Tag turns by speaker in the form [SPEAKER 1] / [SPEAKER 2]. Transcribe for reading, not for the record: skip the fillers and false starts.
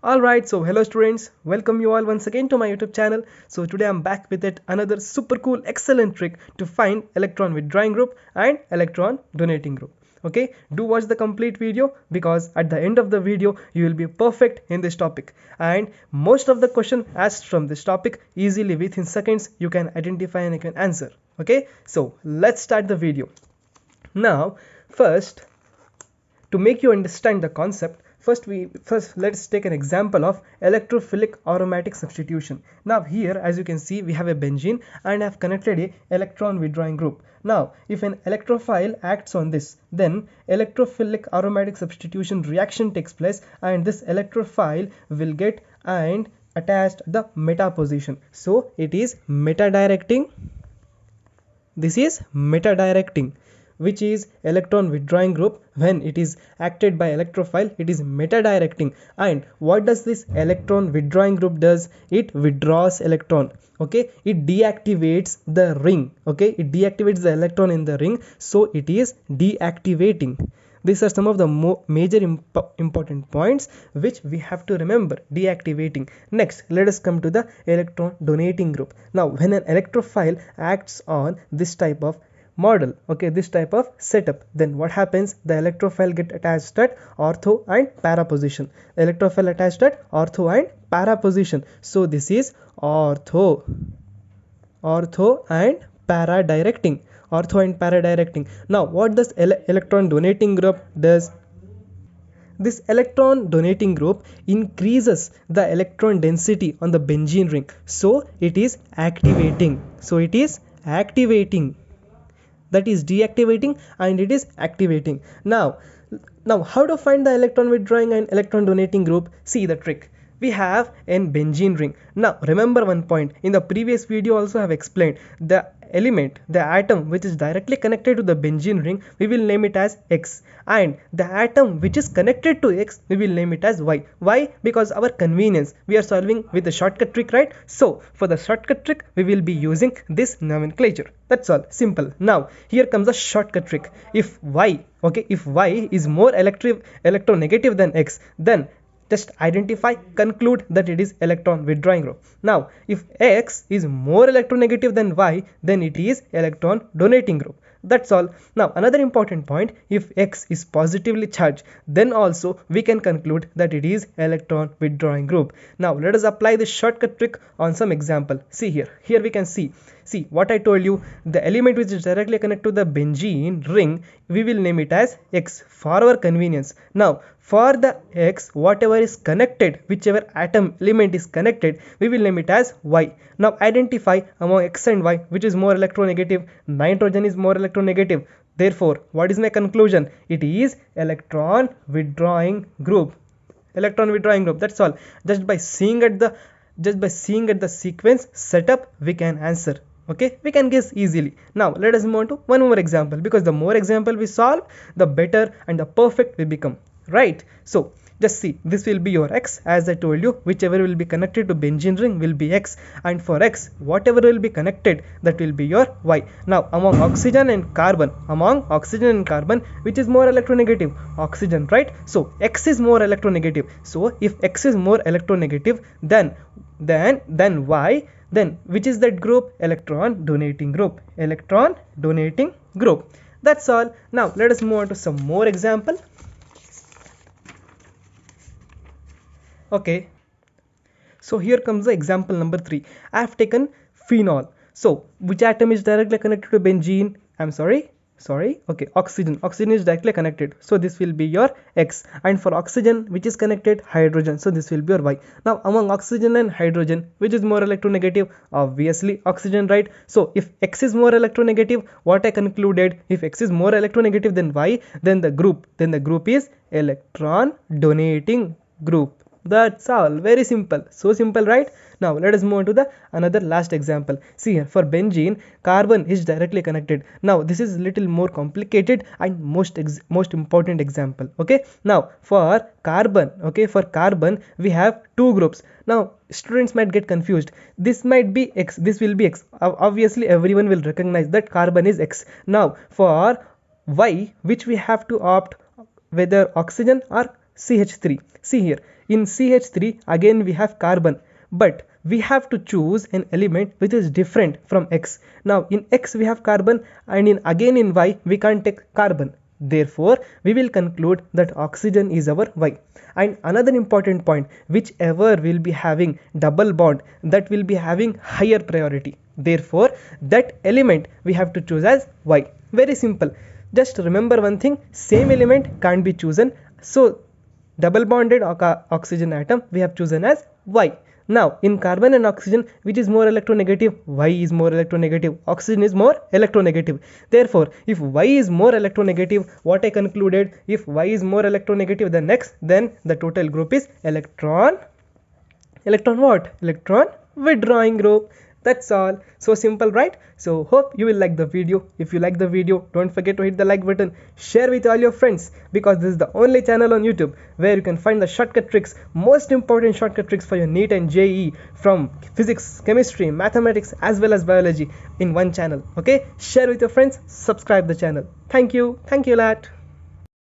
[SPEAKER 1] Alright, so hello students, welcome you all once again to my YouTube channel. So today I'm back with it another super cool excellent trick to find electron withdrawing group and electron donating group. Okay, do watch the complete video because at the end of the video you will be perfect in this topic, and most of the question asked from this topic easily within seconds you can identify and you can answer. Okay, so let's start the video. Now first, to make you understand the concept, first let's take an example of electrophilic aromatic substitution. Now here, as you can see, we have a benzene and I have connected a electron withdrawing group. Now if an electrophile acts on this, then electrophilic aromatic substitution reaction takes place and this electrophile will get and attached the meta position. So it is meta directing. This is meta directing, which is electron withdrawing group. When it is acted by electrophile, it is meta directing. And what does this electron withdrawing group does? It withdraws electron. Okay, it deactivates the ring. Okay, it deactivates the electron in the ring, so it is deactivating. These are some of the major important points which we have to remember. Deactivating. Next, let us come to the electron donating group. Now when an electrophile acts on this type of model, okay, this type of setup, then what happens? The electrophile get attached at ortho and para position. Electrophile attached at ortho and para position. So this is ortho and para directing. Ortho and para directing. Now what does electron donating group does? This electron donating group increases the electron density on the benzene ring, so it is activating. That is deactivating and it is activating. Now how to find the electron withdrawing and electron donating group? See the trick. We have an benzene ring. Now remember one point, in the previous video also I have explained, the element, the atom which is directly connected to the benzene ring, we will name it as X, and the atom which is connected to X, we will name it as Y. Why? Because our convenience, we are solving with a shortcut trick, right? So for the shortcut trick we will be using this nomenclature. That's all, simple. Now here comes a shortcut trick. If Y, okay, if Y is more electronegative than X, then just identify, conclude that it is electron withdrawing group. Now if X is more electronegative than Y, then it is electron donating group. That's all. Now another important point, if X is positively charged, then also we can conclude that it is electron withdrawing group. Now let us apply this shortcut trick on some example. See here we can see what I told you, the element which is directly connected to the benzene ring, we will name it as X for our convenience. Now for the X, whatever is connected, whichever atom element is connected, we will name it as Y. Now identify among X and Y which is more electronegative. Nitrogen is more electronegative. Therefore, what is my conclusion? It is electron withdrawing group. Electron withdrawing group. That's all. Just by seeing at the sequence setup, we can answer. Okay, we can guess easily. Now let us move on to one more example, because the more example we solve, the better and the perfect we become, right? So just see, this will be your X. As I told you, whichever will be connected to benzene ring will be X, and for X, whatever will be connected, that will be your Y. Now among oxygen and carbon, which is more electronegative? Oxygen, right? So X is more electronegative. So if X is more electronegative, then Y, then which is that group? Electron donating group. That's all. Now let us move on to some more example. Okay, so here comes the example number 3. I have taken phenol. So which atom is directly connected to benzene? Okay, oxygen is directly connected, so this will be your X. And for oxygen, which is connected? Hydrogen, so this will be your Y. Now among oxygen and hydrogen, which is more electronegative? Obviously oxygen, right? So if X is more electronegative, what I concluded, if X is more electronegative than Y, then the group is electron donating group. That's all. Very simple. So simple, right? Now let us move on to the another last example. See here, for benzene, carbon is directly connected. Now this is little more complicated and most important example. Okay, now for carbon, we have two groups. Now students might get confused. This might be X, this will be X. Obviously everyone will recognize that carbon is X. Now for Y, which we have to opt, whether oxygen or CH3. See here, in CH3 again we have carbon, but we have to choose an element which is different from X. Now in X we have carbon, and in Y we can't take carbon. Therefore we will conclude that oxygen is our Y. And another important point, whichever will be having double bond, that will be having higher priority. Therefore that element we have to choose as Y. Very simple. Just remember one thing, same element can't be chosen. So double bonded oxygen atom we have chosen as Y. Now in carbon and oxygen, which is more electronegative? Y is more electronegative, oxygen is more electronegative. Therefore if Y is more electronegative, what I concluded, if Y is more electronegative than X, then the total group is electron what? Electron withdrawing group. That's all. So simple, right? So hope you will like the video. If you like the video, don't forget to hit the like button, share with all your friends, because this is the only channel on YouTube where you can find the shortcut tricks, most important shortcut tricks for your NEET and JEE from physics, chemistry, mathematics as well as biology in one channel. Okay, share with your friends, subscribe the channel. Thank you a lot.